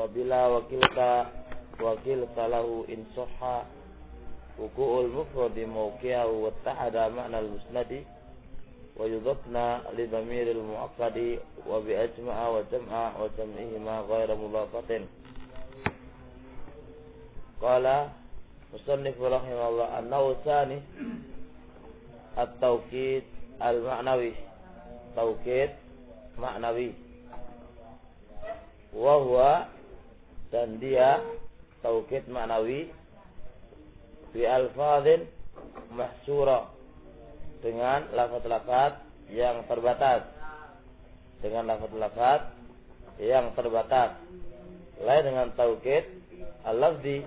Wabila wakilta lahu in sahha wuku'ul mufradi mawqi'ahu wattahada ma'na al-musnadi wa yudhafna li dhamiril mu'akkadi wa bi ajma'a wa jam'a wa jam'ihima ghayra mudhafatin. Qala musannif rahimahullah an-nawsani at-tawkid al-ma'nawi, tawkid ma'nawi, wa huwa, dan dia tawkid ma'nawi bi alfadhin mahsura, dengan lafaz-lafaz yang terbatas, dengan lafaz-lafaz yang terbatas. Lain dengan tawkid al-lafzi,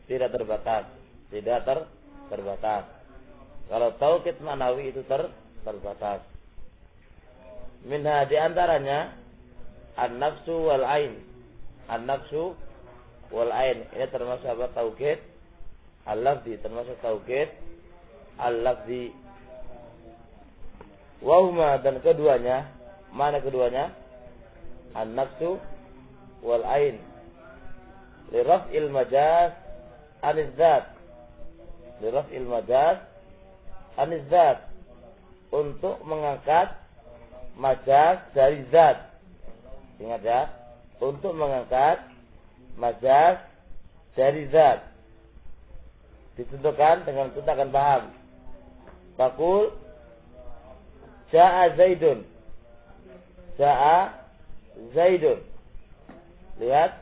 tidak terbatas, tidak terbatas. Kalau tawkid ma'nawi itu terbatas. Minha, di antaranya an-nafsu wal ain. An-nafsu wal ain ini termasuk apa? Tawkid al-lafzi, termasuk tawkid al-lafzi. Wa huma, dan keduanya, mana keduanya? An-nafsu wal ain li raf'il majaz aniz-zat, li raf'il majaz aniz-zat, untuk mengangkat majaz dari zat. Ingat ya, untuk mengangkat majaz dari zat. Ditentukan dengan kita akan paham. Taqul ja'a Zaidun, ja'a Zaidun. Lihat,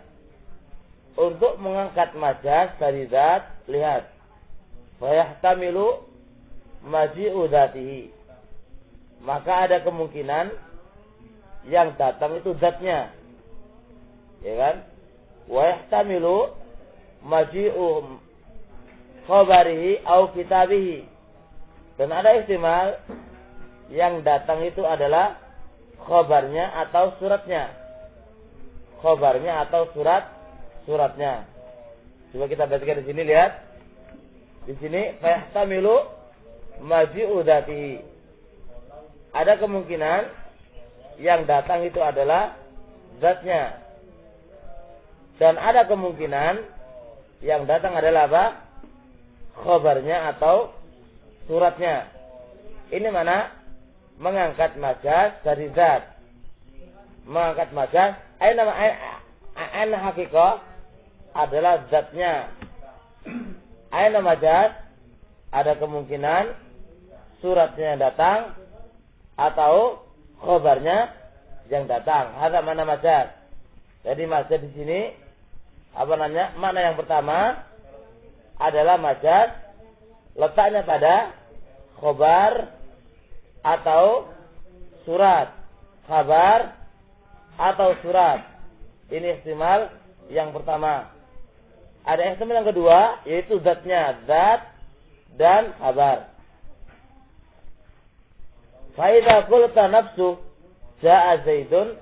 untuk mengangkat majaz dari zat, lihat, fayahtamilu maji'u dzatihi, maka ada kemungkinan yang datang itu zatnya, ya kan? Wa yahtamilu maji'u khabarihi au kitabihi, dan ada ihtimal yang datang itu adalah khabarnya atau suratnya, khabarnya atau suratnya. Coba kita perhatikan di sini, lihat di sini, fa yahtamilu maji'u dzatihi, ada kemungkinan yang datang itu adalah zatnya, dan ada kemungkinan yang datang adalah apa? Khabarnya atau suratnya. Ini mana? Mengangkat majaz dari zat. Mengangkat majaz, aina hakikah adalah zatnya. Aina majaz, ada kemungkinan suratnya yang datang atau khabarnya yang datang. Hadza mana majaz. Jadi majaz di sini apa namanya? Makna yang pertama adalah majaz letaknya pada khabar atau surat, khabar atau surat. Ini ihtimal yang pertama. Ada ihtimal yang kedua, yaitu zatnya, zat dan khabar. Fa idza qulta nafsu jaa Zaidun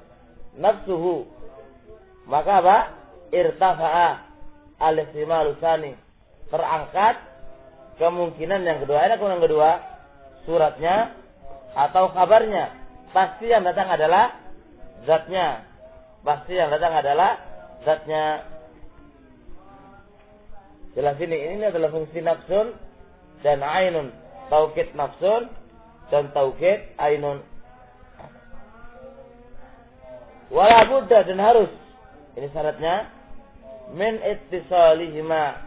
nafsuhu, maka apa? Irtafa'a al-ihtimalu tsani, terangkat kemungkinan yang kedua. Ada kemungkinan kedua, suratnya atau kabarnya. Pasti yang datang adalah zatnya. Pasti yang datang adalah zatnya. Jelas ini adalah fungsi nafsun dan ainun. Taukid nafsun dan taukid ainun. Wala budda, dan harus, ini syaratnya, min ittisalihima,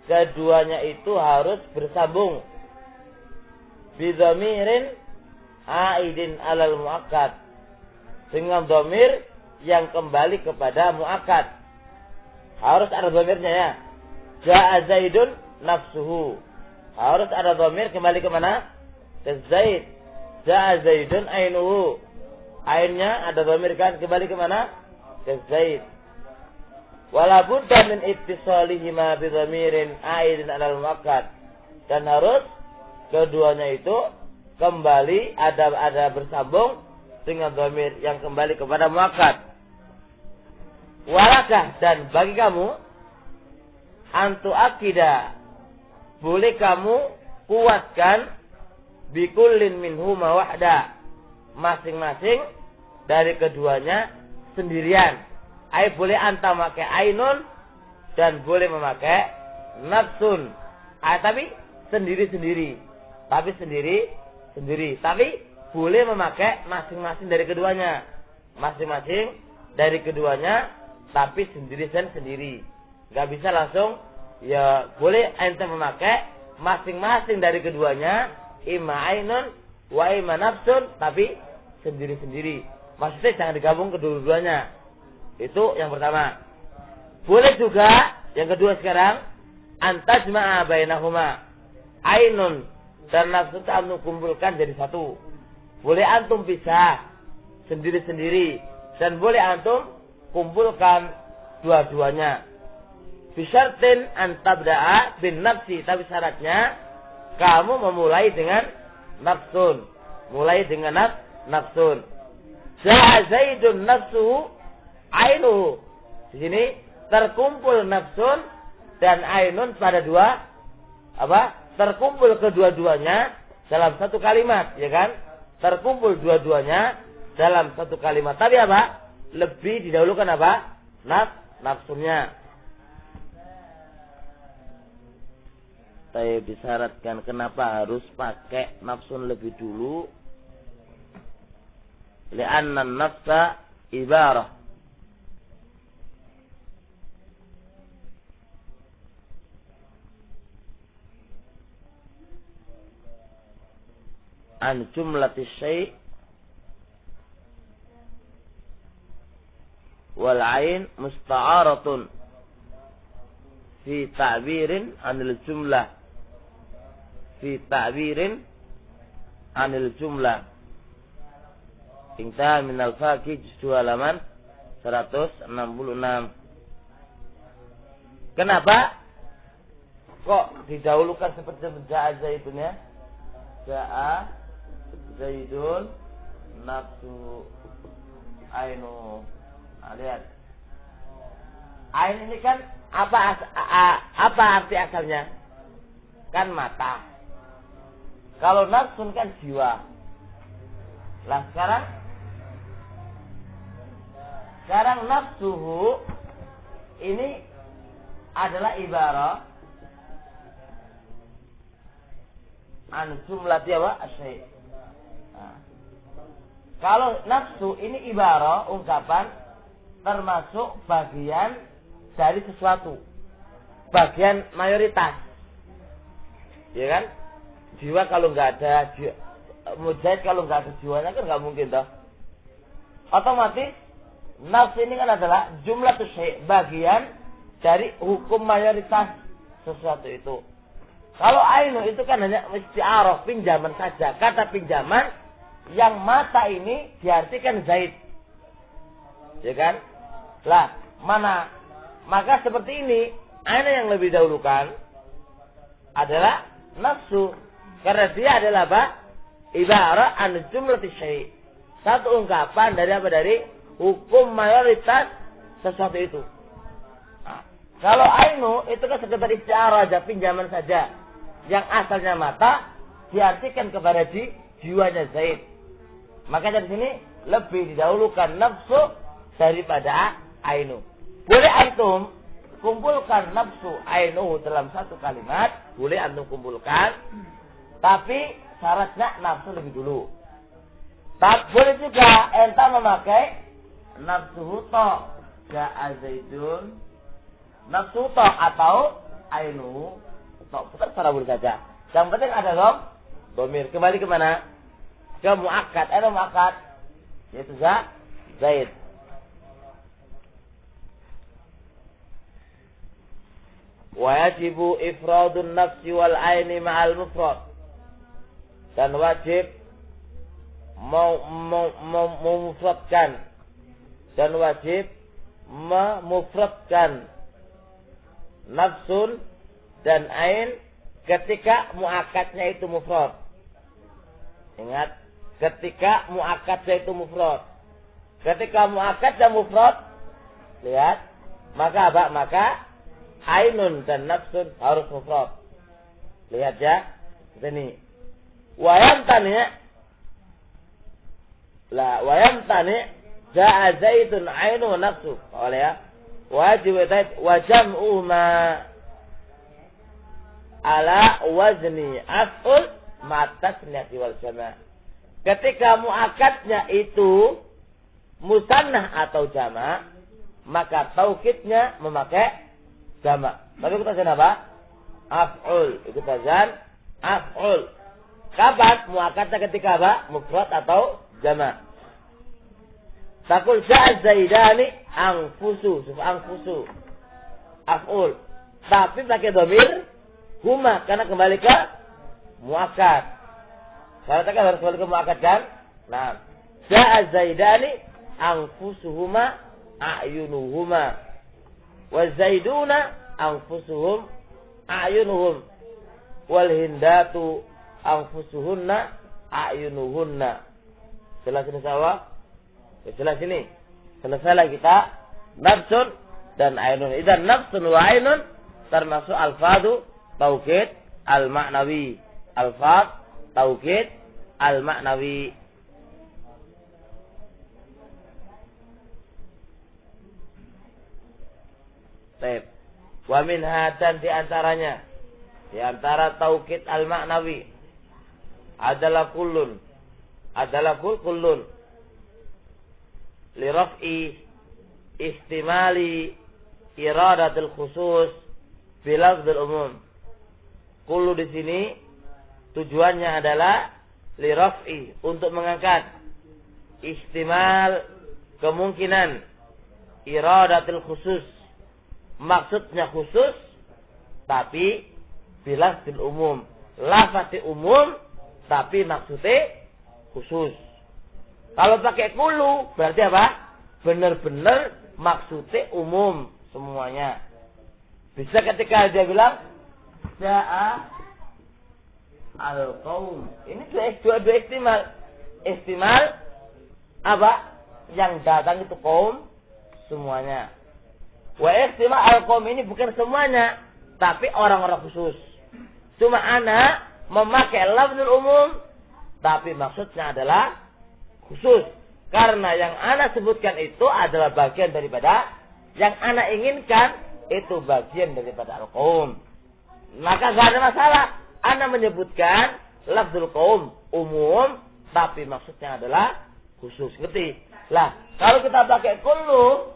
keduanya itu harus bersambung, bidhamirin aidin alal muakkad, dengan dhamir yang kembali kepada muakkad. Harus ada dhamirnya ya. Ja'a Zaidun nafsuhu, harus ada dhamir kembali ke mana? Ke Zaid. Ja'a Zaidun ainuhu, ainnya ada dhamir kan kembali ke mana? Ke Zaid. Wala budda min ittisalihima bidhamirin aidin alal muakkad, dan harus keduanya itu kembali ada bersambung dengan dhamir yang kembali kepada muakkad. Walakah, dan bagi kamu, antu akida, boleh kamu kuatkan, bikullin minhuma wahda, masing-masing dari keduanya sendirian. Boleh anta memakai ainun dan boleh memakai nafsun. Tapi sendiri-sendiri. Tapi boleh memakai masing-masing dari keduanya. Masing-masing dari keduanya, tapi sendiri. Gak bisa langsung, ya boleh ente memakai masing-masing dari keduanya, imma ainun wa imma nafsun, tapi sendiri-sendiri. Maksudnya jangan digabung kedua-duanya. Itu yang pertama. Boleh juga, yang kedua sekarang, antajma'a bainahuma. Ainun dan nafsun antum kumpulkan jadi satu. Boleh antum pisah sendiri-sendiri dan boleh antum kumpulkan dua-duanya. Bisyartin antabda'a bin nafsi, tapi syaratnya kamu memulai dengan nafsun. Nafsun. Ja'a Zaidun nafsuhu ainuhu. Di sini terkumpul nafsun dan ainun pada terkumpul kedua-duanya dalam satu kalimat, ya kan? Terkumpul dua-duanya dalam satu kalimat. Tapi lebih didahulukan nafsunya. Saya disyaratkan kenapa harus pakai nafsun lebih dulu? Li'anna nafsa ibarah an jumlatis syai' wal 'ain musta'aratun fi ta'birin 'anil jumlah. Intaha minal faqih juz halaman 166. Kenapa kok didahulukan seperti ja'a Zaidun ya? Ja'a Zaidun nafsu ainu. Lihat. Ain ini kan apa arti asalnya? Kan mata. Kalau nafsun kan jiwa. Lah sekarang nafsuhu ini adalah ibarah an jumlati asyai'. Kalau nafsu ini ibarah ungkapan termasuk bagian dari sesuatu, bagian mayoritas, ya kan? Jiwa kalau nggak ada mujahid, kalau nggak ada jiwanya kan nggak mungkin toh. Otomatis nafsu ini kan adalah jumlah syai', bagian dari hukum mayoritas sesuatu itu. Kalau ainu itu kan hanya isti'arah, pinjaman saja. Kata pinjaman yang mata ini diartikan Zaid, ya kan? Lah maka seperti ini ainu yang lebih dahulukan adalah nafsu, karena dia adalah ibarat an jumlati syai', satu ungkapan dari hukum mayoritas sesuatu itu. Kalau ainu itu kan sekedar isti'arah aja, pinjaman saja, yang asalnya mata diartikan kepada jiwanya Zaid. Maka dari sini lebih didahulukan nafsu daripada ainu. Boleh antum kumpulkan nafsu ainu dalam satu kalimat, boleh antum kumpulkan, tapi syaratnya nafsu lebih dulu. Tak boleh juga enta memakai nafsu to, ja'a Zaidun nafsu to atau ainu to, terserah boleh saja. Yang penting ada dhamir. Kembali ke mana? Ke muakkad. Muakkad yaitu Zaid. Wajibu ifradun nafsi wal aini ma'al mufrad. Dan wajib memufradkan dan wajib memufradkan nafsun dan ain ketika muakkadnya itu mufrad. Ingat, ketika muakkadnya itu mufrad. Ketika muakkadnya mufrad, lihat, maka ainun dan nafsun harus mufrad. Lihat ya, sini. Wayamtani Ja'a Zaidun ainu nafsu. Oleh ya. Wajib wa jam'u ma ala wazni af'ul matasniyati wal jama'. Ketika muakadnya itu musannah atau jama', maka taukidnya memakai jama'. Tapi kita tazan apa? Af'ul. Itu tazan af'ul. Kapan muakadnya ketika apa? Mufrad atau jama'. Takul ja'a Zaidani anfusu, anfusu. Af'ul. Tapi pakai dhamir huma karena kembali ke muakad. Kalau kan harus kembali ke muakad kan? Nah, ja'a Zaidani anfusuhuma a'yunuhuma. Wa Zaiduna anfusuhum a'yunuhum. Wal hindatu anfusuhunna a'yunuhunna. Jelas ini sawah? Jelas ini. Selesailah kita nafsun dan ainun. Idan nafsun wa ainun termasuk alfadu taukid al-ma'nawi. Alfad taukid al-ma'nawi. Baik. Wa minha dan di antaranya, di antara taukid al-ma'nawi adalah kullun. Adalah kullun li raf'i ihtimali iradatul khusus bilafdzul umum. Kullu di sini tujuannya adalah li raf'i untuk mengangkat ihtimal kemungkinan iradatul khusus, maksudnya khusus tapi bilafdzul umum, lafaz umum tapi maksudnya khusus. Kalau pakai kullu berarti apa? Benar-benar maksudnya umum semuanya. Bisa ketika dia bilang ja'a al-qaum. Ini dua ihtimal. Ihtimal apa? Yang datang itu kaum semuanya. Wa ihtimal al-qaum ini bukan semuanya, tapi orang-orang khusus. Cuma ana memakai lafzul umum tapi maksudnya adalah khusus, karena yang ana sebutkan itu adalah bagian daripada yang ana inginkan, itu bagian daripada al-qaum. Maka gak ada masalah ana menyebutkan lafzul qaum umum tapi maksudnya adalah khusus. Ngerti? Lah, kalau kita pakai kullu,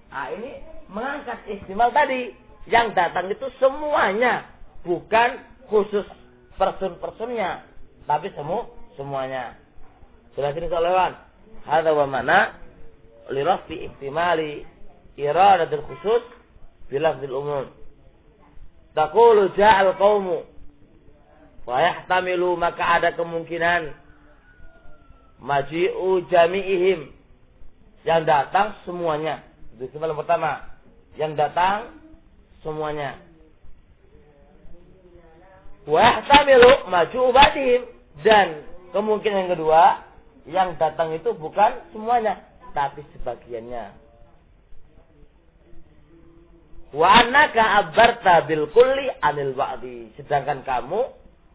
ini mengangkat ihtimal tadi, yang datang itu semuanya, bukan khusus person-personnya, tapi semuanya. Jelas ini soalan. Hadza wa mana li rafi ihtimali iradatul khusus bilafzil umum. Taqulu ja'al qaumu wa yahtamilu, maka ada kemungkinan maji'u jami'ihim, yang datang semuanya. Itu yang pertama, yang datang semuanya. Wa yahtamilu maji'u ba'dihim, dan kemungkinan yang kedua, yang datang itu bukan semuanya tapi sebagiannya. Wa annaka abarta bil kulli anil ba'di, sedangkan kamu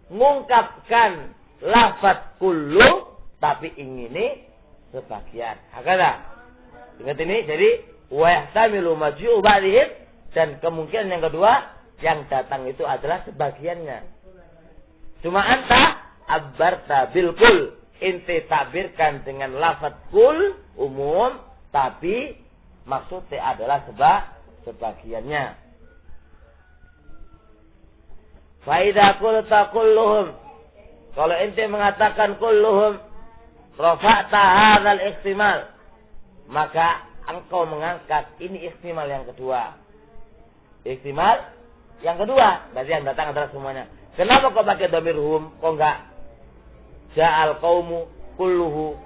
mengungkapkan lafaz kullu tapi ingini sebagian. Hakala. Ingat ini, jadi wa yahtamilu maji'u ba'dihim, dan kemungkinan yang kedua yang datang itu adalah sebagiannya. Cuma anta abarta bil kull, inti takbirkan dengan lafaz kul umum tapi maksudnya adalah sebagiannya. Fa idza qulta kulluhum, kalau inti mengatakan kulluhum, rafa'ta hadzal ihtimal, maka engkau mengangkat ini ihtimal yang kedua. Ihtimal yang kedua, berarti yang datang adalah semuanya. Kenapa kau pakai dhamir hum, kok enggak ja'al qaumu kulluhu?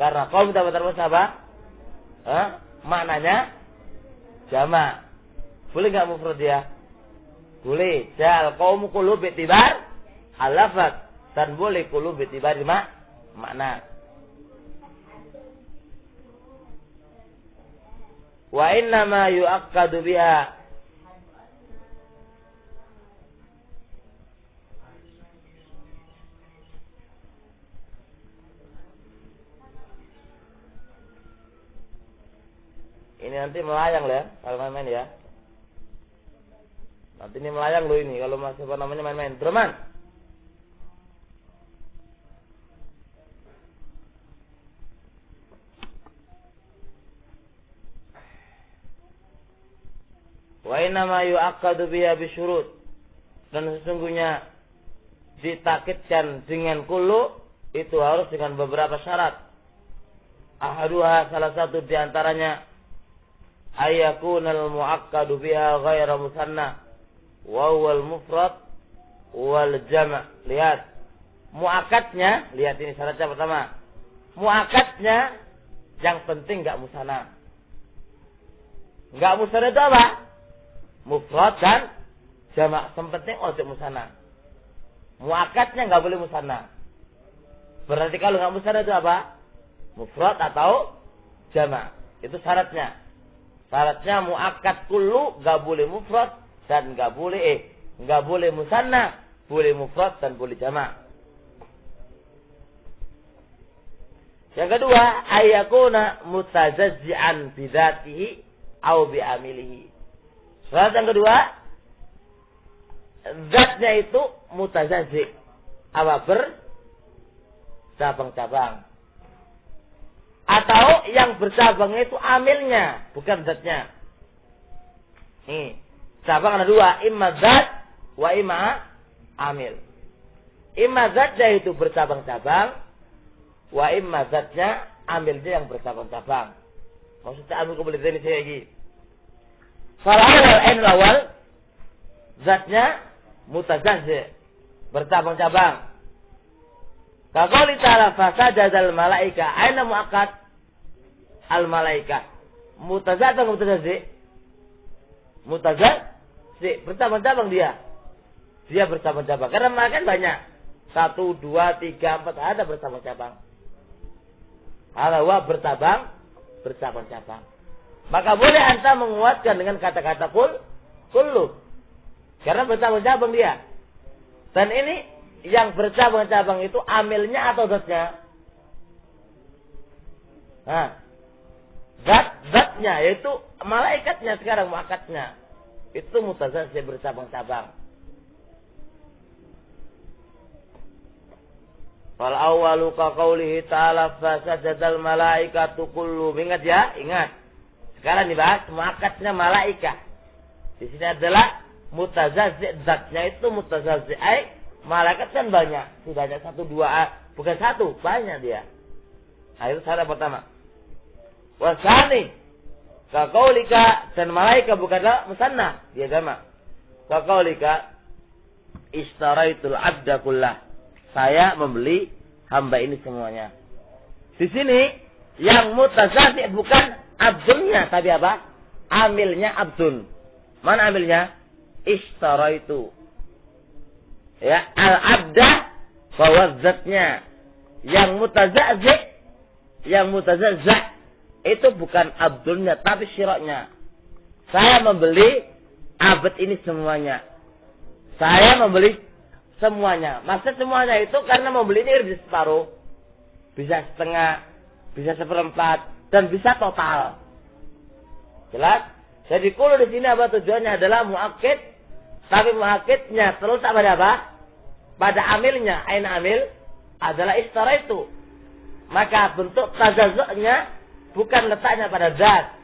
Karena kaum dapat terus apa? Maknanya jama'. Boleh enggak mufrad ya? Boleh. Ja'al qaumu kulluhu bi'tibar al-lafaz, dan boleh kulluhu bi'tibar makna. Wa inna ma yu'akkadu biha, Ini nanti melayang loh ya, kalau main-main ya. Nanti ini melayang loh ini, kalau masih apa namanya main-main. Berman. Wa inna ma yu'aqqadu biha bisyurut. Dan sesungguhnya ditakitkan dengan kullu itu harus dengan beberapa syarat. Ahaduha, salah satu di antaranya ayakunal mu'akkadu biha ghaira musanna wa huwal mufrad wal jama'. Lihat. Mu'akkadnya, lihat ini syaratnya pertama. Mu'akkadnya yang penting enggak musanna. Enggak musanna itu apa? Mufrad dan jama'. Yang penting ojo musanna. Mu'akkadnya enggak boleh musanna. Berarti kalau enggak musanna itu apa? Mufrad atau jama'. Itu syaratnya. Syaratnya mu'akkad kullu enggak boleh mufrad dan enggak boleh musanna, boleh mufrad dan boleh jama'. Yang kedua, ayakuna mutazazzi'an bidzatihi au bi'amilihi. Syarat yang kedua, zatnya itu mutazazzi', apa bercabang-cabang. Atau yang bercabang itu amilnya, bukan zatnya. Nih, cabang ada dua, imma zat wa imma amil. Imma zatnya itu bercabang-cabang, wa imma zatnya amilnya yang bercabang-cabang. Maksudnya amil kembali dari sini lagi. Fal awal zatnya mutazazzi', bercabang-cabang. Kaqouli ta'ala fasajadal malaika, aina mu'akkad al malaika. Mutazazzi' atau mutazazzi'? Mutazazzi', bercabang-cabang dia. Dia bercabang-cabang. Karena malaikat banyak. 1, 2, 3, 4 ada bercabang-cabang. Alawa bercabang-cabang. Maka boleh anta menguatkan dengan kata-kata kullu. Karena bercabang-cabang dia. Dan ini yang bercabang-cabang itu amilnya atau zatnya? Nah, zatnya yaitu malaikatnya sekarang muakkadnya. Itu mutazazzi' bercabang-cabang. Fal awwalu ka qoulihi ta'ala fasajadal malaikatu kullu. Ingat ya, ingat. Sekarang dibahas muakkadnya malaikat. Di sini adalah mutazazzi', zatnya itu mutazazzi'. Malaikat kan banyak, tidak hanya 1, 2, bukan 1, banyak dia. Nah, itu syarat pertama. Wasani, kaqaulika, dan malaikat bukanlah musanna, dia jama'. Kaqaulika istaraitul abda kullah. Saya membeli hamba ini semuanya. Di sini yang mutazazzi' bukan abdulnya, tapi apa? Amilnya abdun. Mana amilnya? Istaraitu. Ya, al-abda bahwa zatnya. Yang mutazazzi' itu bukan abdulnya tapi syiroknya. Saya membeli abad ini semuanya. Saya membeli semuanya. Maksud semuanya itu karena membeli ini bisa separuh, bisa setengah, bisa seperempat, dan bisa total. Jelas? Jadi kullu di sini apa tujuannya adalah muakkid, tapi muakkidnya terletak pada apa? Pada amilnya. Aina amil adalah istaraitu. Maka bentuk tazazzu'nya bukan letaknya pada zat,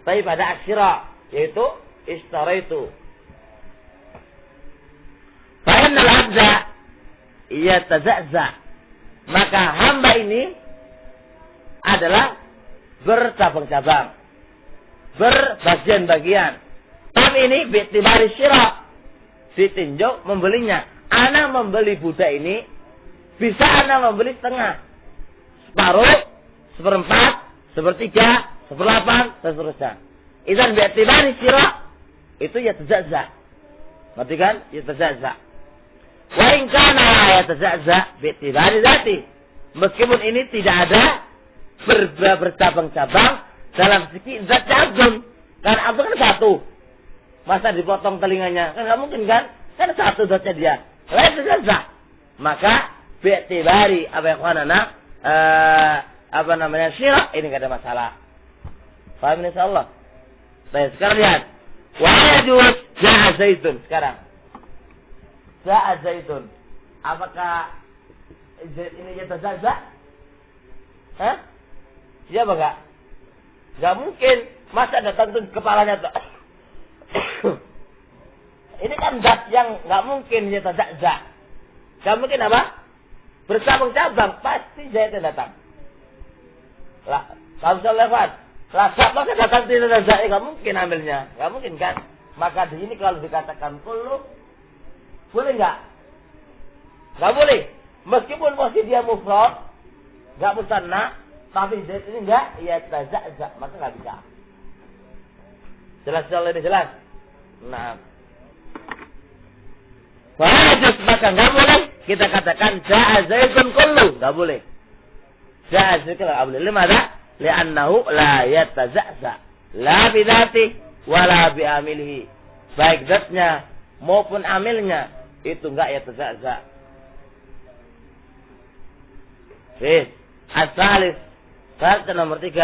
tapi pada asyira, yaitu istaraitu. Fa innal 'abda yatazazza. Maka hamba ini adalah bercabang-cabang, berbagian-bagian. Tapi ini bi'tibari syira, ditinjau membelinya. Ana membeli budak ini, bisa ana membeli setengah, separuh, seperempat, sepertiga, seperdelapan, dan seterusnya. Idzan bi'tibari syira, itu yatazazza. Ngerti kan? Yatazazza. Wa in kana yatazazza bi'tibari dzati. Meskipun ini tidak ada bercabang-cabang dalam segi zatnya abdun. Karena abdun kan satu. Masa dipotong telinganya? Kan nggak mungkin kan? Kan satu zatnya dia. Yatazazza. Maka bi'tibari apa namanya syira, ini nggak ada masalah. Paham insyaallah? Baik, sekarang lihat. Wa yajuz ja'a Zaidun. Sekarang. Ja'a Zaidun. Apakah Zaid ini yatazaza? Hah? Iya apa enggak? Enggak mungkin. Masa datang tuh kepalanya tuh. Ini kan zat yang enggak mungkin yatazaza. Enggak mungkin apa? Bercabang-cabang. Pasti Zaid yang datang. Lah, kalau bisa lewat. Lah, siapa yang datang tidak yatazaza? Enggak mungkin ambilnya. Enggak mungkin kan? Maka di sini kalau dikatakan kullu, boleh enggak? Enggak boleh. Meskipun posisi dia mufrad, enggak musanna, tapi Zaid ini enggak yatazaza, maka enggak bisa. Jelas ini jelas. Nah. Fahajus maka enggak boleh kita katakan ja'a Zaidun kullu, enggak boleh. Ja'a Zaidun enggak boleh. Limadha? Li'annahu la yatazaza, la bidzati wala bi'amilihi. Baik zatnya maupun amilnya itu enggak yatazaza. As-salis, syarat nomor 3,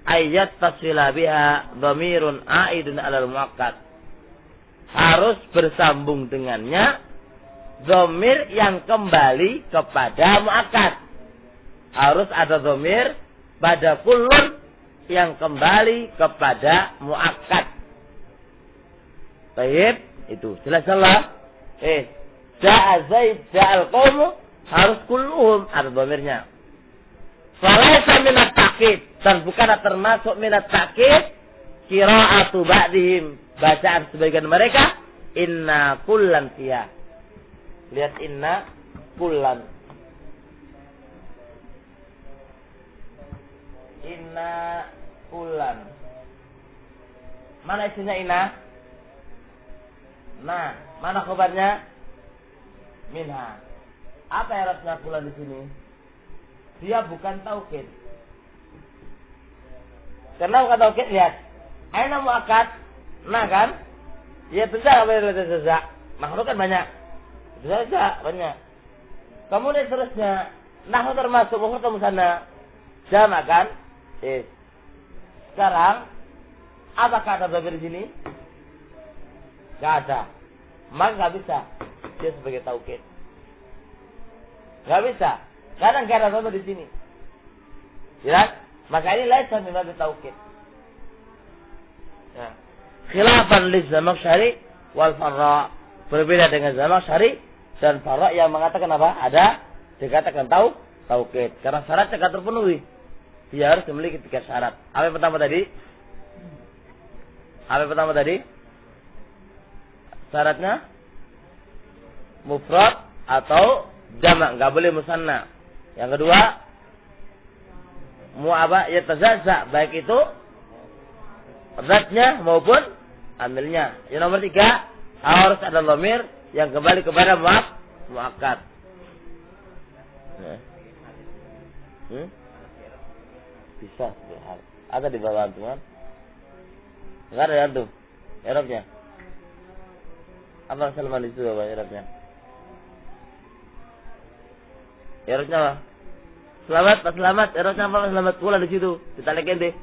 ayat taswila biha dhamirun aidun alal muakkad. Harus bersambung dengannya dhamir yang kembali kepada muakkad. Harus ada dhamir pada kullun yang kembali kepada muakkad. Baik, itu jelas Allah. Ja'a Zaid, ja'al qaumu, harus kulluhum ada dhamirnya. Falaisa minat ta'kid, dan bukan termasuk minat ta'kid qira'atu ba'dihim, bacaan sebagian mereka inna kullan fiha. Lihat inna kullan. Inna kullan. Mana isinya inna? Nah, mana khabarnya? Minha. Apa harusnya kullan di sini? Dia bukan taukid. Karena bukan taukid, lihat. Aina muakkad, nah kan? Ya bisa apa yang terjadi? Makhluk kan banyak. Bisa banyak. Kemudian seterusnya, nahwu termasuk mufrad atau musanna? Jamak kan? Sekarang apakah ada dhamir di sini? Enggak ada. Maka enggak bisa dia sebagai taukid. Enggak bisa. Karena enggak ada dhamir di sini. Jelas? Maka ini laisa min bab taukid. Ya. Khilafan liz-Zamakhsyari wal Farra, berbeda dengan Zamakhsyari dan Farra yang mengatakan apa? Ada dikatakan taukid. Karena syaratnya enggak terpenuhi. Dia harus memiliki 3 syarat. Apa yang pertama tadi? Syaratnya mufrad atau jamak, enggak boleh musanna. Yang kedua, yatazaza, baik itu zatnya maupun amilnya. Yang nomor 3, harus ada dhamir yang kembali kepada muakkad. Bisa, ada di bawah antum kan? Enggak ada antum. Arabnya. Apa Salman itu apa Arabnya? Arabnya apa? Selamat. Arabnya apa? Selamat pula di situ. Kita lihat deh.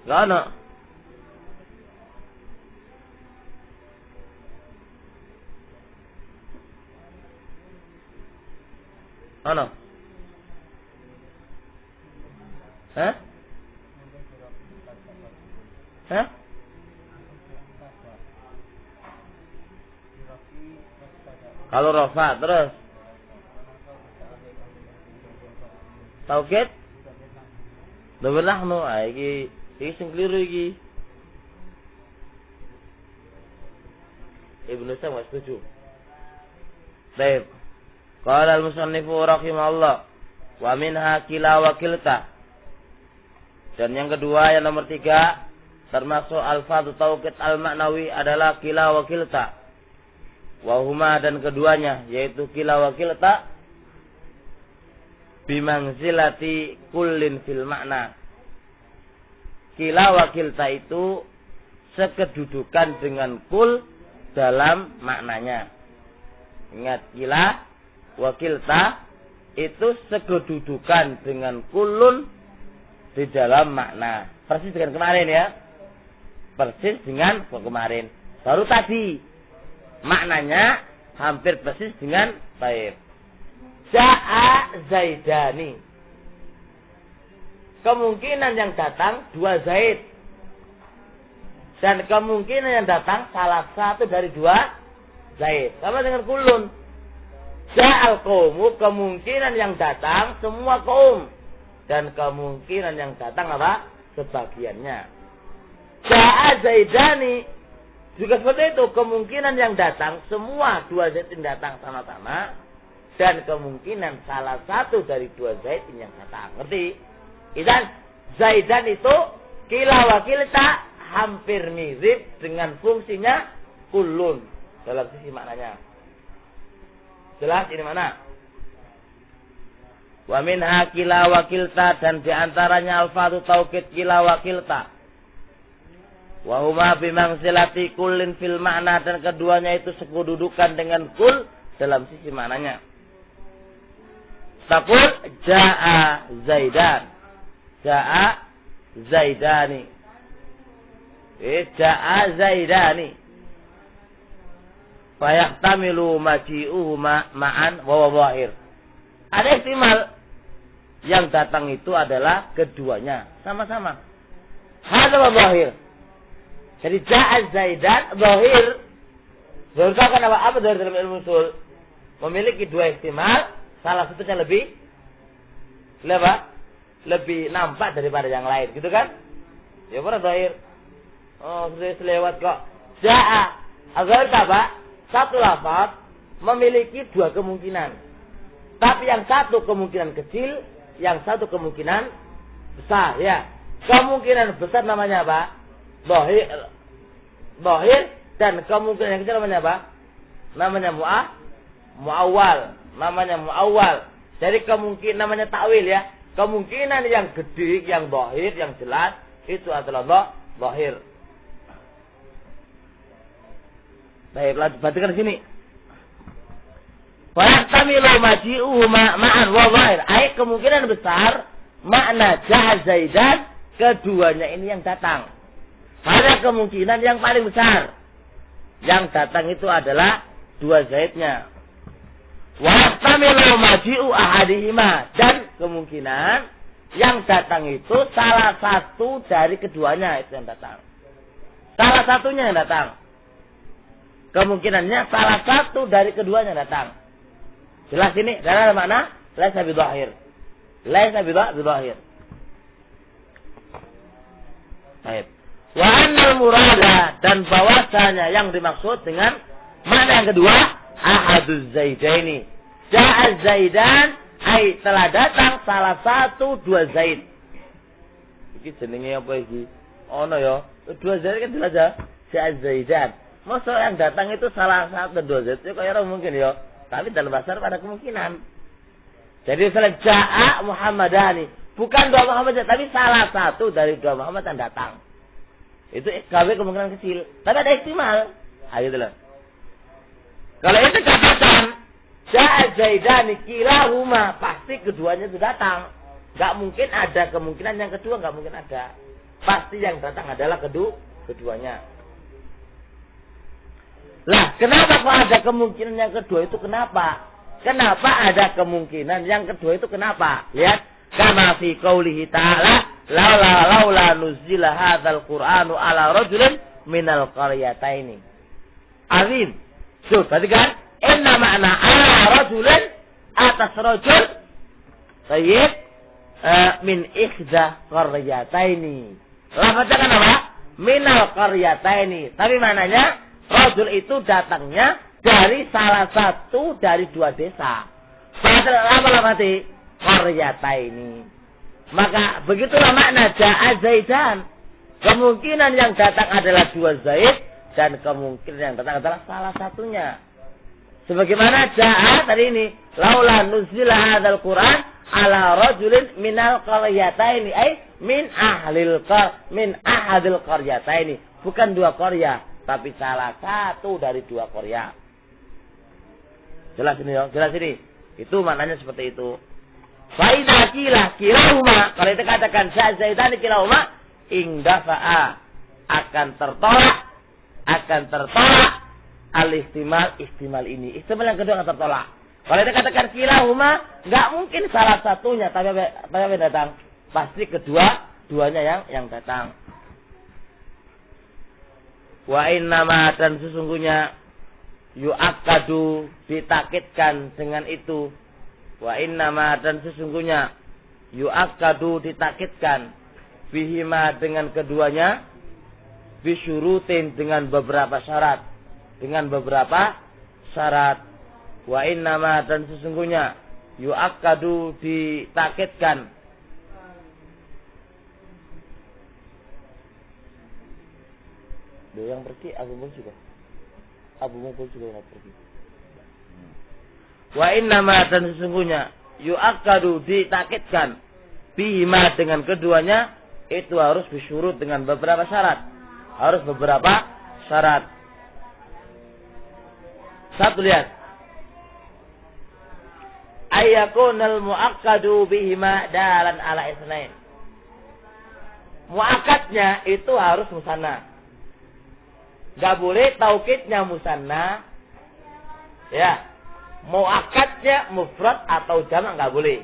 Enggak ada. Ano? Hah? Kalau rafa terus taukid dhamir nahnu iki sing keliru iki. Ibnu Sa'd setuju. Baik. Qala al-musannifu rahimahullah wa minha kila wa kilta. Dan yang kedua, yang nomor 3, termasuk alfadhu taukid al-ma'nawi adalah kila wa kilta. Wa huma, dan keduanya yaitu kila wa kilta bimangzilati kullin fil makna. Kila wa kilta itu sekedudukan dengan kul dalam maknanya. Ingat, kila wa kilta itu sekedudukan dengan kullun di dalam makna. Persis dengan kemarin ya. Persis dengan kemarin. Baru tadi maknanya hampir persis dengan baik. Ja'a Zaidani. Kemungkinan yang datang 2 Zaid. Dan kemungkinan yang datang salah satu dari 2 Zaid. Sama dengan kulun. Ja'al qaumu, kemungkinan yang datang semua kaum. Dan kemungkinan yang datang apa? Sebagiannya. Ja'a Zaidani. Juga seperti itu. Kemungkinan yang datang semua 2 Zaid yang datang sama-sama. Dan kemungkinan salah satu dari 2 Zaid yang datang. Ngerti? Idan Zaidan itu kila wa kilta hampir mirip dengan fungsinya kulun. Dalam sisi maknanya. Jelas ini mana? Wa minha kila wa kilta, dan diantaranya alfadu taukid kila wa kilta. Wa huma bimangsilati kullin fil makna, dan keduanya itu sekedudukan dengan kul dalam sisi maknanya. Taqul jaa Zaidan. Jaa Zaidani. Jaa Zaidani. Fayahtamilu maji'uhuma ma'an wa wahir. Ada ihtimal yang datang itu adalah keduanya sama-sama. Hadza wahir. Jadi ja'a Zaidan zahir. Zahir itu akan apa zahir dalam ilmu usul? Memiliki 2 ihtimal, salah satunya lebih nampak daripada yang lain, gitu kan? Ya benar zahir. Oh, sudah selewat kok. Ja'a zahir apa? Satu lafaz memiliki 2 kemungkinan. Tapi yang satu kemungkinan kecil, yang satu kemungkinan besar, ya. Kemungkinan besar namanya apa? Dhahir, dan kemungkinan yang kecil namanya apa? Namanya muawwal. Namanya muawwal. Jadi kemungkinan namanya takwil ya. Kemungkinan yang gede, yang dhahir, yang jelas itu adalah dhahir. Baik, perhatikan di sini. Fayahtamilu maji'uhuma ma'an wa dhahir. Kemungkinan besar makna ja'a Zaidan, keduanya ini yang datang. Ada kemungkinan yang paling besar. Yang datang itu adalah 2 Zaidnya. Wayahtamilu maji'u ahadihima, dan kemungkinan yang datang itu salah satu dari keduanya itu yang datang. Salah satunya yang datang. Kemungkinannya salah satu dari keduanya datang. Jelas ini? Karena ada makna laisa bidhahir. Laisa bidhahir. Baik. Wa annal murada, dan bahwasanya yang dimaksud dengan makna yang kedua ahaduz zaidaini. Ja'a Zaidan, telah datang salah satu 2 Zaid. Iki jenenge apa iki? Ono ya. 2 Zaid kan jelas ya. Ja'a Zaidan. Masa yang datang itu salah satu 2 Zaid itu kayak mungkin ya. Tapi dalam bahasa Arab ada kemungkinan. Jadi misalnya ja'a Muhammadani, bukan 2 Muhammad, tapi salah satu dari 2 Muhammad yang datang. Itu kemungkinan kecil. Tapi ada ihtimal. Ayo dulu. Kalau itu katakan ja'a Zaidani kilahuma, pasti keduanya itu datang. Enggak mungkin ada kemungkinan yang kedua, enggak mungkin ada. Pasti yang datang adalah keduanya. Lah, kenapa kok ada kemungkinan yang kedua itu kenapa? Kenapa ada kemungkinan yang kedua itu kenapa? Lihat, kama fi qoulihi ta'ala, laula nuzila hadzal qur'anu ala rajulin minal qaryataini. Azim. So, berarti kan inna ma'na ala rajulin, atas rajul sayyid min ikhda qaryataini. Lafaznya kan apa? Minal qaryataini. Tapi maknanya rajul itu datangnya dari salah satu dari 2 desa. Apa lafaznya? Qaryataini. Maka begitulah makna ja'a Zaidan. Kemungkinan yang datang adalah 2 Zaid, dan kemungkinan yang datang adalah salah satunya. Sebagaimana ja'a tadi ini, laula nuzila hadzal Qur'an ala rajulin minal qaryataini, min ahadil qaryataini. Bukan 2 qarya, tapi salah satu dari 2 qarya. Jelas ini ya, jelas ini. Itu maknanya seperti itu. Fa idza qila kilahuma, kalau kita katakan ja'a zaidani kilahuma, ingdafa'a, akan tertolak al-ihtimal ini. Ihtimal yang kedua akan tertolak. Kalau kita katakan kilahuma, enggak mungkin salah satunya, tapi apa datang? Pasti duanya yang datang. Wa innama, dan sesungguhnya yu'akkadu, ditakitkan dengan itu. Wa innama, dan sesungguhnya yu'akkadu, ditakitkan bihima, dengan keduanya, bisyurutin, dengan beberapa syarat. Wa innama, dan sesungguhnya yu'akkadu, ditakitkan yang pergi Abu Mungkul juga yang pergi. Wa innama, dan sesungguhnya yu'akkadu, ditakitkan bihima, dengan keduanya, itu harus bisyurut, dengan beberapa syarat. Satu, lihat. Ayyakunal mu'akkadu bihima dalan ala isnain. Mu'akkadnya itu harus musanna. Gak boleh taukidnya musanna. Ya. Mu'akkadnya mufrad atau jamak gak boleh.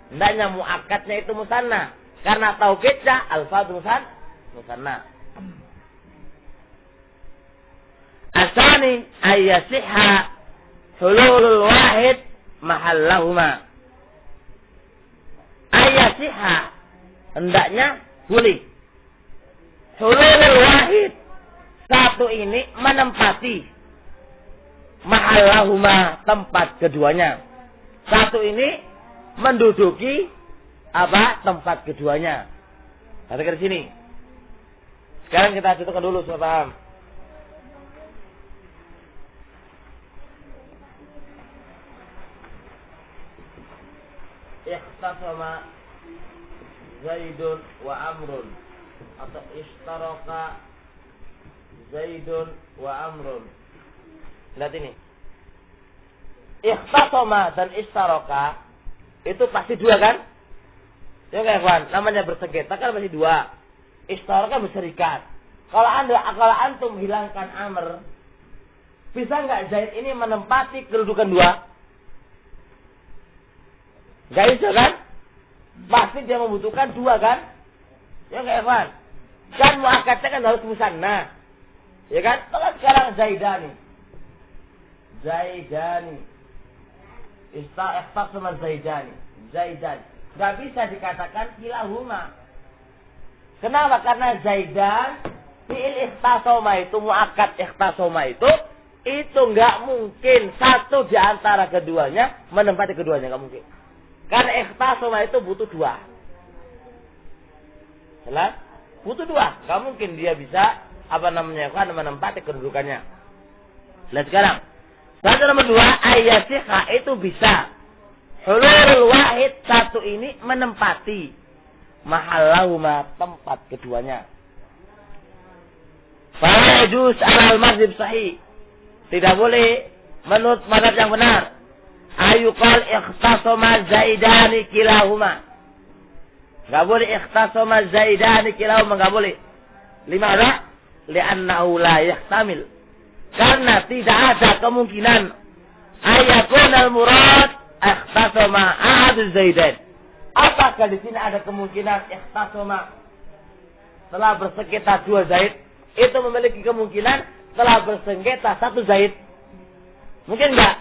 Hendaknya mu'akkadnya itu musanna. Karena taukidnya alfadz musanna. Asani ayyasihha hululul wahid mahallahuma. Ayyasihha, hendaknya boleh. Hululul wahid, satu ini menempati mahallahuma, tempat keduanya. Satu ini menduduki tempat keduanya. Katakan di sini. Sekarang kita contohkan dulu supaya paham. Ikhtasama Zaidun wa Amrun, atau ishtaraka Zaidun wa Amrun. Lihat ini. Ikhtasama dan ishtaraka itu pasti dua kan? Ya kawan, namanya bersengketa kan pasti dua. Ishtaraka berserikat. Kalau antum hilangkan Amr, bisa nggak Zaid ini menempati kedudukan dua? Gak bisa kan? Pasti dia membutuhkan dua kan? Ya kawan. Kan muakkadnya kan harus musanna. Ya kan? Kalau sekarang Zaidani. Ikhtasama Zaidani. Gak bisa dikatakan kilahuma. Kenapa? Karena Zaidan fi'il ikhtasama itu, muakkad ikhtasama itu nggak mungkin satu di antara keduanya menempati keduanya, nggak mungkin. Karena ikhtasama itu butuh dua. Jelas? Butuh dua. Nggak mungkin dia bisa menempati kedudukannya. Lihat sekarang. Satu nomor dua, ayyasihha itu bisa. Hulul wahid, satu ini menempati mahallahuma, tempat keduanya. Fala yajuz alal mazhab sahih. Tidak boleh menurut mazhab yang benar. Ayuqal ikhtasama Zaidani kilahuma. Enggak boleh ikhtasama Zaidani kilahuma, enggak boleh. Limana? Li'annahu la yahtamil. Karena tidak ada kemungkinan ayakunal murad ikhtasama ahad Zaidan. Apakah di sini ada kemungkinan ikhtasama setelah bersengketa dua Zaid itu memiliki kemungkinan setelah bersengketa satu Zaid? Mungkin enggak?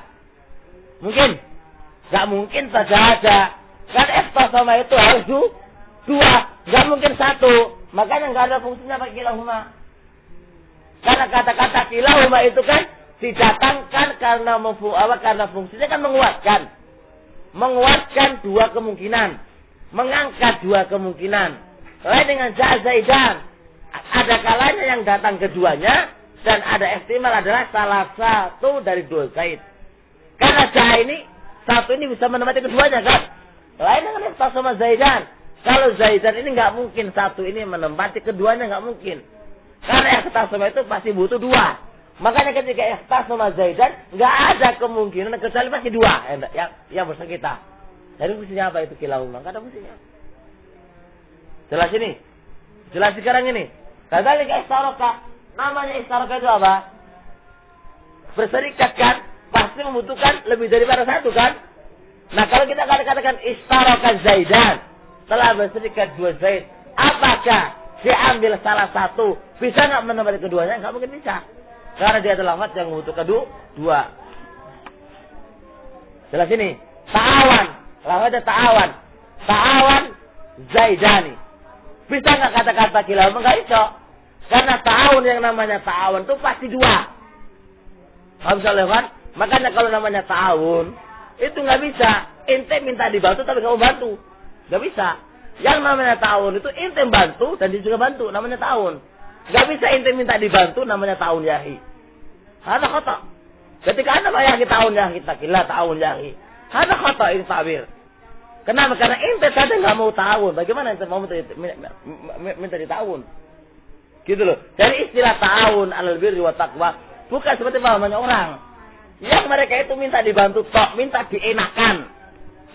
Mungkin? Enggak mungkin saja ada. Kan ikhtasama itu harus dua, enggak mungkin satu. Makanya enggak ada fungsinya pakai kilahuma. Karena kata-kata kilahuma itu kan didatangkan karena fungsinya kan menguatkan dua kemungkinan, mengangkat dua kemungkinan. Lain dengan Zaidan, ada kalanya yang datang keduanya dan ada ihtimal adalah salah satu dari dua Zaid. Karena ini satu ini bisa menempati keduanya kan. Lain dengan ikhtasama Zaidan. Kalau Zaidan ini nggak mungkin satu ini menempati keduanya, nggak mungkin. Karena ikhtasama itu pasti butuh dua. Makanya ketika ikhtasama Zaidan nggak ada kemungkinan kecuali pasti dua yang bersengketa. Jadi fungsinya apa itu kilahuma? Enggak ada fungsinya. Jelas ini. Jelas sekarang ini. Kadzalika istaraka. Namanya istaraka itu apa? Berserikat kan? Pasti membutuhkan lebih daripada satu kan? Nah kalau kita katakan istaraka Zaidan, telah berserikat dua Zaid, apakah diambil salah satu bisa nggak menempati keduanya? Nggak mungkin bisa, karena dia adalah lafaz yang membutuhkan dua. Jelas ini. Ta'awan, lafaznya ta'awan Zaidani. Bisa nggak kata-kata kilahuma? Nggak bisa, karena ta'awun yang namanya ta'awan itu pasti dua. Nggak bisa lewat. Makanya kalau namanya ta'awun itu nggak bisa. Ente minta dibantu tapi nggak mau bantu, nggak bisa. Yang namanya ta'awun itu ente bantu dan dia juga bantu, namanya ta'awun. Nggak bisa ente minta dibantu, namanya ta'awun yahi. Ada kata. Ketika anda yahi ta'awun yahi, takillah ta'awun yahi. Ada kata ini ta'wil. Kenapa? Karena ente saja nggak mau ta'awun. Bagaimana ente mau minta dita'awun? Gitu loh. Jadi istilah ta'awun alal birri wa taqwa bukan seperti pahamannya orang. Yang mereka itu minta dibantu tok, minta dienakan.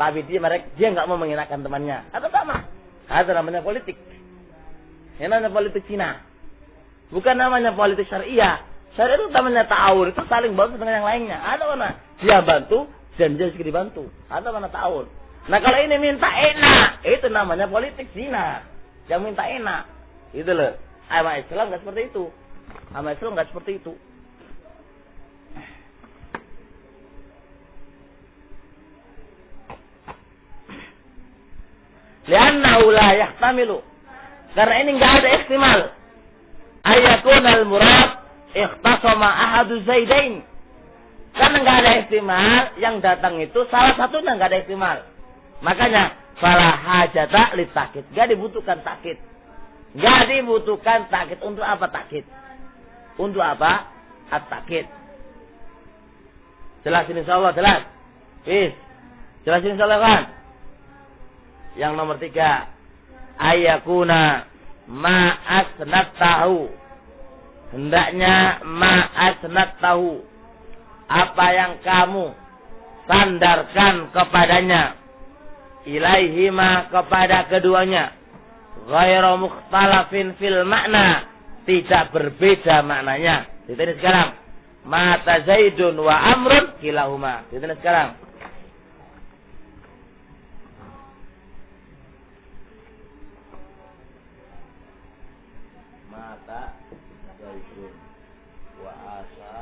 Tapi dia nggak mau mengenakan temannya. Atau sama. Ada namanya politik. Yang namanya politik Cina. Bukan namanya politik syariah. Syariah itu namanya ta'awun. Itu saling bantu dengan yang lainnya. Ada mana? Dia bantu dan dia juga dibantu. Ada mana ta'awun. Nah kalau ini minta enak. Itu namanya politik Cina. Yang minta enak. Itu loh. Agama Islam nggak seperti itu. Agama Islam nggak seperti itu. Liannahu la yahtamilu. Karena ini enggak ada ihtimal. Ayakunal murad ikhtasama ahadu zaidain. Karena enggak ada ihtimal, yang datang itu salah satunya enggak ada ihtimal. Makanya fala hajata litakid. Enggak dibutuhkan takkid. Enggak dibutuhkan takkid. Untuk apa takkid? Untuk apa? At-takkid. Jelasin insyaallah, jelas. Jelasin insyaallah kan? Yang nomor 3, ayakuna ma'asnat tahu. Hendaknya ma'asnat tahu. Apa yang kamu sandarkan kepadanya. Ilaihima, kepada keduanya. Ghairu mukhtalafin fil makna. Tidak berbeda maknanya. Itu ini sekarang. Mata Zaidun wa Amrun kilahuma. Itu ini sekarang. Mata Zaidun wa asa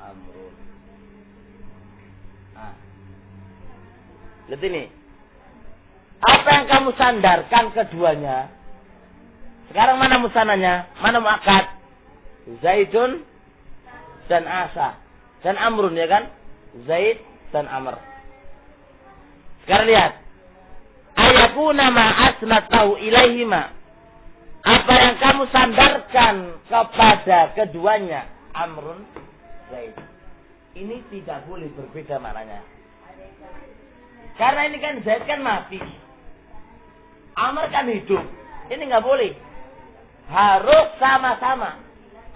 Amrun. Lihat ini. Apa yang kamu sandarkan keduanya? Sekarang mana musananya? Mana muakkad? Zaidun dan asa dan Amrun, ya kan? Zaid dan Amr. Sekarang lihat. Ayakuna ma asnatahu ilaihima. Apa yang kamu sandarkan kepada keduanya, Amrun, Zaid. Ini tidak boleh berbeda maknanya. Karena ini kan Zaid kan mati, Amr kan hidup. Ini nggak boleh. Harus sama-sama.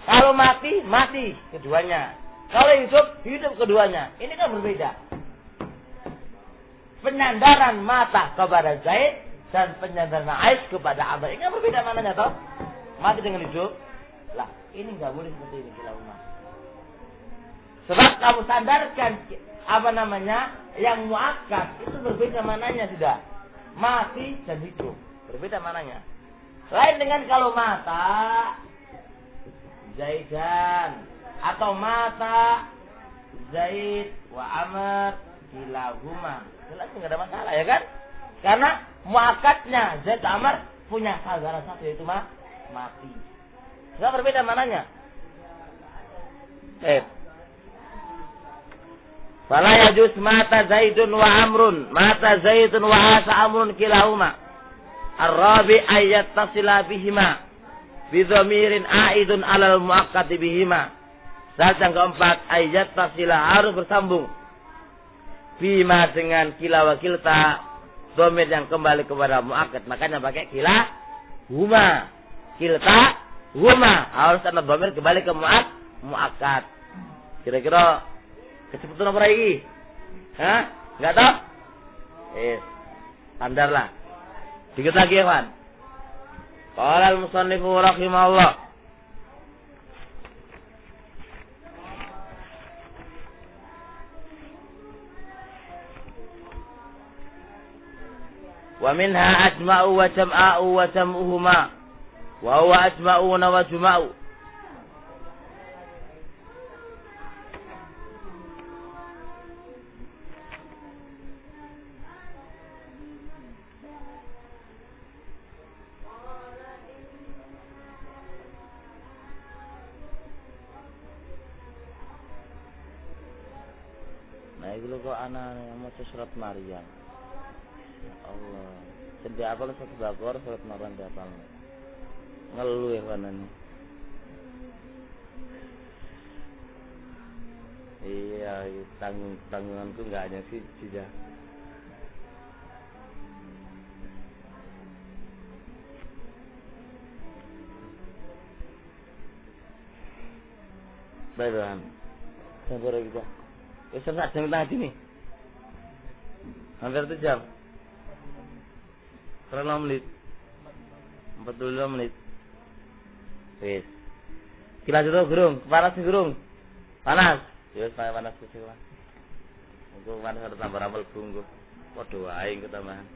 Kalau mati, mati keduanya. Kalau hidup, hidup keduanya. Ini kan berbeda. Penyandaran mata kepada Zaid dan penyandaran Ais kepada Amr. Ini kan berbeda maknanya toh. Mati dengan hidup. Lah, ini nggak boleh seperti ini kila umat. Sebab kamu sandarkan apa namanya yang muakkad itu berbeda maknanya sudah. Mati dan hidup berbeda maknanya. Lain dengan kalau mata Zaidan atau mata Zaid wa Amr kilahuma. Jelas nggak ada masalah ya kan? Karena muakkadnya Zaid Amr punya saudara satu yaitu mati. Nggak berbeda maknanya. Fala yajuz mata Zaidun wa Amrun. Mata Zaidun wa asa Amrun kilahuma. Ar-rabi ayat tasila bihima. Bidhamirin a'idun alal muakkati bihima. Saat yang keempat, ayat tasila harus bersambung. Bima dengan kila wa kilta. Dhamir yang kembali kepada muakkad. Makanya pakai kila huma. Kilta huma. Harus ada dhamir kembali ke muakkad. Kira-kira kecepatan apa lagi? Hah? Enggak tahu? Standar lah. Dikit lagi ya, Pak. Qala al-musannifu rahimahullah. Wa minha ajma'u wa jam'a'u wa jam'uhuma wa huwa ajma'una wa juma'u. Nah, itu kok anak mau surat Maryam. Allah. Sedia apa lu satu bakor surat Maryam diapal. Ngeluh ya kanan. Iya, tanggunganku enggak hanya siji dah. Baiklah. Sabar kita. Wis sak jam tadi nih. Hampir 1 jam. 3 menit. 42 menit. Wis. Kila jero gerung, panas gerung. Panas. Ya wis panas wis lah. Engko panas ada tambah ramal bungku. Padha wae ketambahan.